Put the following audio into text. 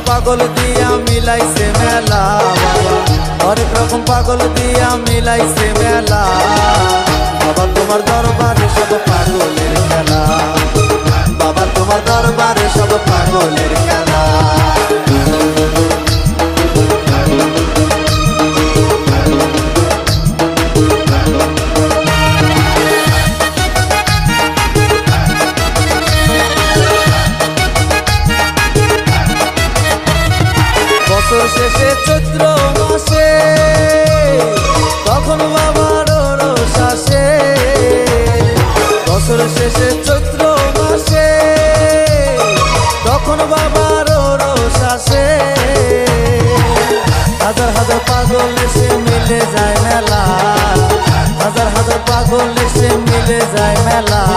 পাগল দিয়া মিলাইছে মেলা বাবা, হরেক রকম পাগল দিয়া মিলাইছে মেলা বাবা। তোমার দরবারে সব পাগলের খেলা বাবা, তোমার দরবারে সব পাগলের খেলা। বছর শেষে চৈত্র মাসে তখন বাবার রোষ আসে, বছর শেষে চৈত্র মাসে তখন বাবার রোষ আসে। হাজার হাজার পাগল এসে মিলে যায় মেলা, হাজার হাজার পাগল এসে মিলে যায় মেলা।